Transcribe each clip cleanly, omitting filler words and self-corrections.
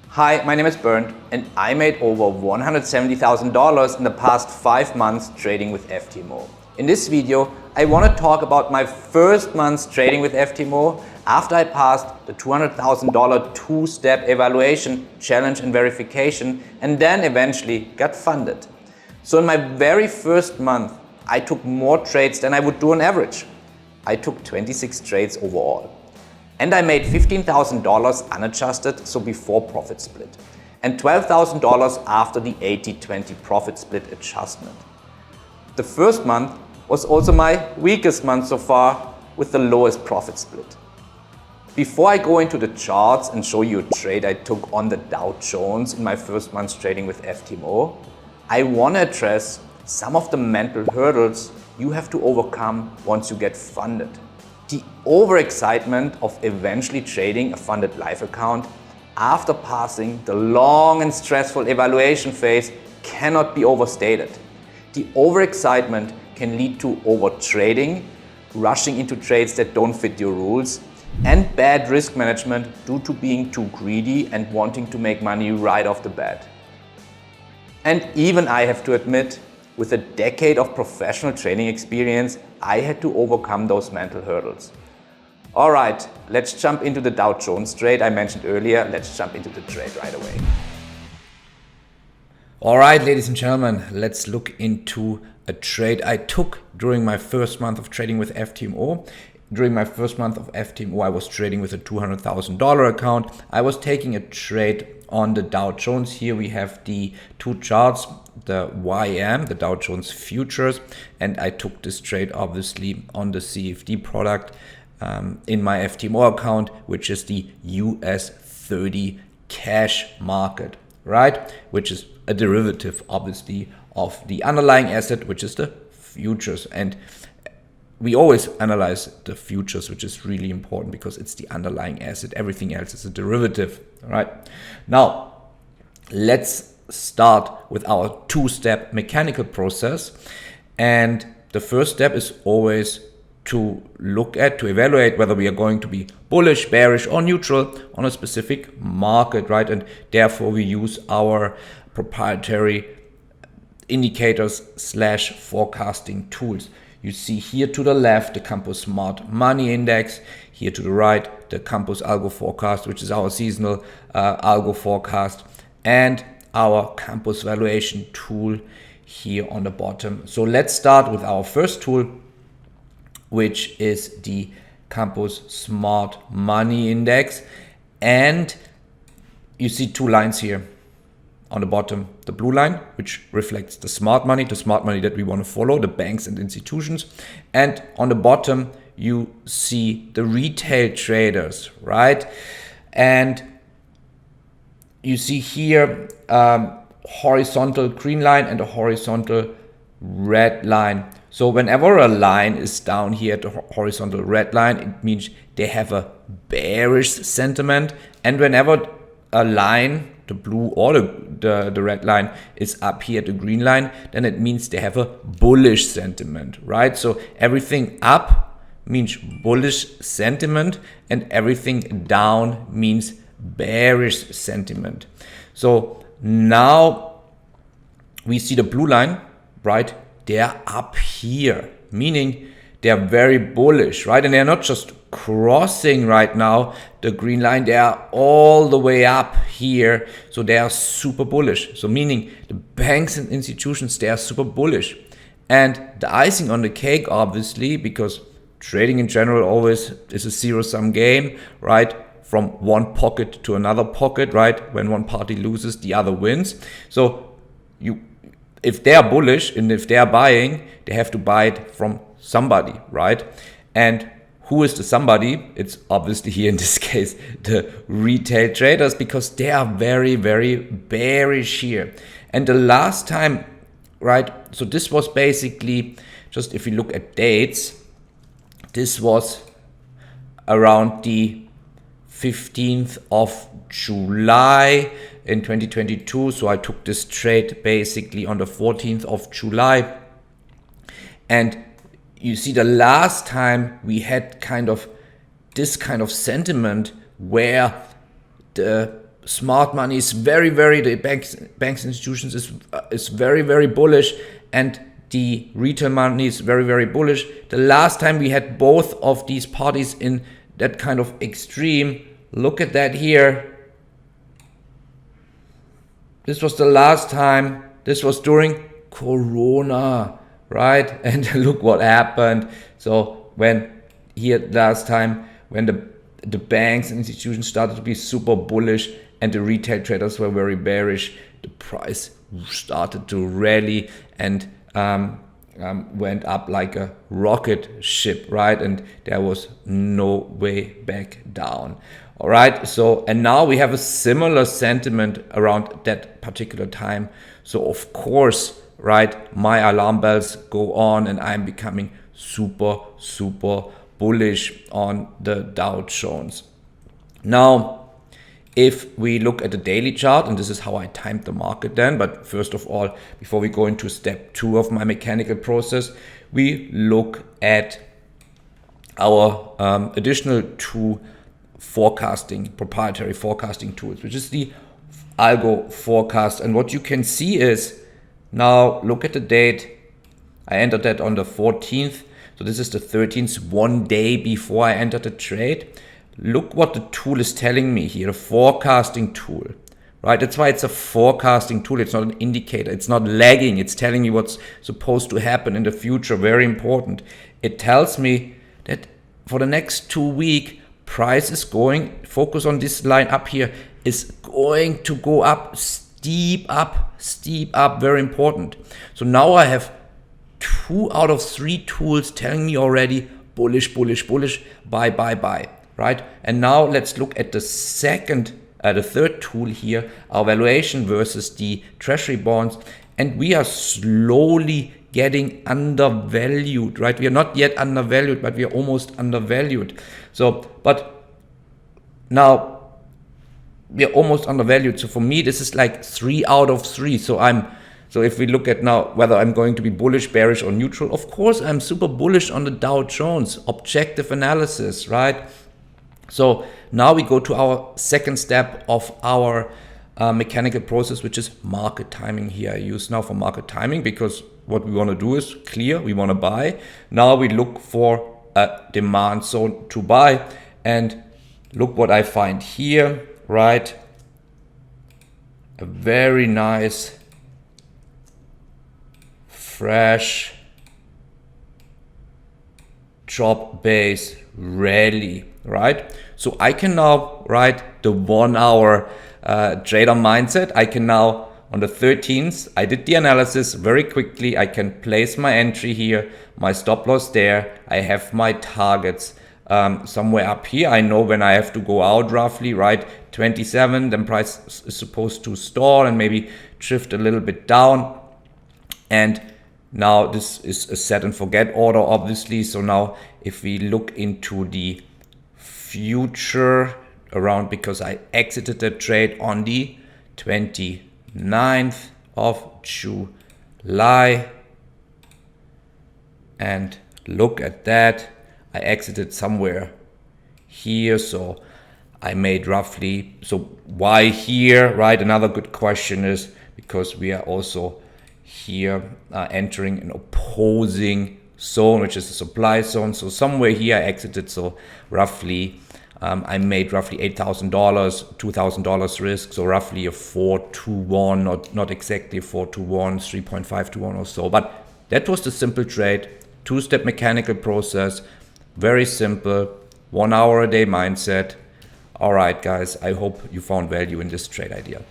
Hi, my name is Bernd and I made over $170,000 in the past 5 months trading with FTMO. In this video, I want to talk about my first months trading with FTMO after I passed the $200,000 two-step evaluation, challenge and verification, and then eventually got funded. So in my very first month, I took more trades than I would do on average. I took 26 trades overall. And I made $15,000 unadjusted, so before profit split, and $12,000 after the 80-20 profit split adjustment. The first month was also my weakest month so far, with the lowest profit split. Before I go into the charts and show you a trade I took on the Dow Jones in my first month's trading with FTMO, I want to address some of the mental hurdles you have to overcome once you get funded. The overexcitement of eventually trading a funded live account after passing the long and stressful evaluation phase cannot be overstated. The overexcitement can lead to overtrading, rushing into trades that don't fit your rules, and bad risk management due to being too greedy and wanting to make money right off the bat. And even I have to admit, with a decade of professional trading experience, I had to overcome those mental hurdles. All right, let's jump into the Dow Jones trade I mentioned earlier. Let's jump into the trade right away. All right, ladies and gentlemen, let's look into a trade I took during my first month of trading with FTMO. During my first month of FTMO, I was trading with a $200,000 account. I was taking a trade on the Dow Jones. Here we have the two charts, the YM, the Dow Jones futures, and I took this trade obviously on the CFD product in my FTMO account, which is the US 30 cash market, right? Which is a derivative obviously of the underlying asset, which is the futures. And we always analyze the futures, which is really important because it's the underlying asset. Everything else is a derivative, right? Now, let's start with our two-step mechanical process. And the first step is always to evaluate whether we are going to be bullish, bearish, or neutral on a specific market, right? And therefore we use our proprietary indicators / forecasting tools. You see here to the left, the Campus Smart Money Index. Here to the right, the Campus Algo Forecast, which is our seasonal algo forecast, and our Campus Valuation tool here on the bottom. So let's start with our first tool, which is the Campus Smart Money Index. And you see two lines here. On the bottom, the blue line, which reflects the smart money that we want to follow, the banks and institutions. And on the bottom, you see the retail traders, right? And you see here horizontal green line and a horizontal red line. So whenever a line is down here at the horizontal red line, it means they have a bearish sentiment. And whenever a line, the blue or the red line, is up here at the green line, then it means they have a bullish sentiment, right? So everything up means bullish sentiment and everything down means bearish sentiment. So now we see the blue line, right? They're up here, meaning they're very bullish, right? And they're not just crossing right now the green line, they are all the way up here. So they are super bullish. So meaning the banks and institutions, they are super bullish. And the icing on the cake, obviously, because trading in general always is a zero-sum game, right? From one pocket to another pocket, right? When one party loses, the other wins. So if they are bullish and if they are buying, they have to buy it from somebody, right? And who is the somebody? It's obviously here in this case the retail traders, because they are very, very bearish here. And the last time, right, so this was basically, just if you look at dates, this was around the 15th of July in 2022. So I took this trade basically on the 14th of July. And you see, the last time we had this kind of sentiment where the smart money is very, the banks institutions is very bullish, and the retail money is very bullish. The last time we had both of these parties in that kind of extreme, look at that here. This was the last time. This was during Corona, right? And look what happened. So when here last time, when the banks and institutions started to be super bullish and the retail traders were very bearish, the price started to rally and went up like a rocket ship, right? And there was no way back down. All right, so, and now we have a similar sentiment around that particular time. So of course, right, my alarm bells go on and I'm becoming super bullish on the Dow Jones. Now, if we look at the daily chart, and this is how I timed the market then, but first of all, before we go into step 2 of my mechanical process, we look at our additional 2 proprietary forecasting tools, which is the algo forecast. And what you can see is, now look at the date. I entered that on the 14th. So this is the 13th, 1 day before I entered the trade. Look what the tool is telling me here, the forecasting tool, right? That's why it's a forecasting tool. It's not an indicator. It's not lagging. It's telling me what's supposed to happen in the future. Very important. It tells me that for the next 2 weeks, price is going, focus on this line up here, is going to go up, steep up, very important. So now I have 2 out of 3 tools telling me already bullish, buy, right? And now let's look at the third tool here, our valuation versus the treasury bonds. And we are slowly getting undervalued, right? We are not yet undervalued, but we are almost undervalued. So, but now we are almost undervalued. So for me, this is like 3 out of 3. So if we look at now whether I'm going to be bullish, bearish, or neutral, of course I'm super bullish on the Dow Jones, objective analysis, right? So now we go to our second step of our mechanical process, which is market timing. Here I use now for market timing because what we want to do is clear, we want to buy. Now we look for a demand zone to buy, and look what I find here, right? A very nice, fresh drop base rally, right? So I can now, right, the 1 hour trader mindset, I can now, on the 13th, I did the analysis very quickly. I can place my entry here, my stop loss there. I have my targets somewhere up here. I know when I have to go out roughly, right? 27, then price is supposed to stall and maybe drift a little bit down. And now this is a set and forget order, obviously. So now if we look into the future around, because I exited the trade on the 29th of July, and look at that, I exited somewhere here, so I made roughly, so why here, right? Another good question is because we are also here entering an opposing zone, which is a supply zone. So somewhere here I exited, so roughly I made roughly $8,000, $2,000 risk, so roughly a 4-to-1, not exactly a 4-to-1, 3.5-to-1 or so. But that was the simple trade, 2-step mechanical process, very simple, 1 hour a day mindset. All right, guys, I hope you found value in this trade idea.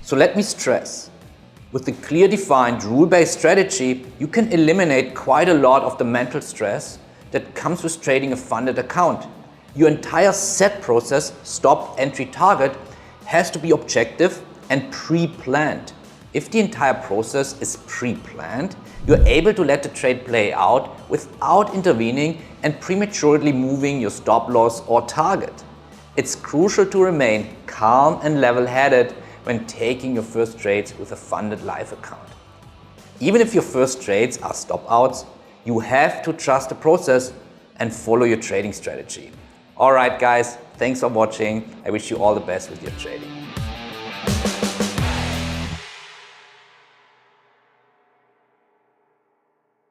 So let me stress, with the clear defined rule-based strategy, you can eliminate quite a lot of the mental stress that comes with trading a funded account. Your entire set process, stop, entry, target, has to be objective and pre-planned. If the entire process is pre-planned, you're able to let the trade play out without intervening and prematurely moving your stop loss or target. It's crucial to remain calm and level-headed when taking your first trades with a funded live account. Even if your first trades are stop outs, you have to trust the process and follow your trading strategy. Alright guys, thanks for watching. I wish you all the best with your trading.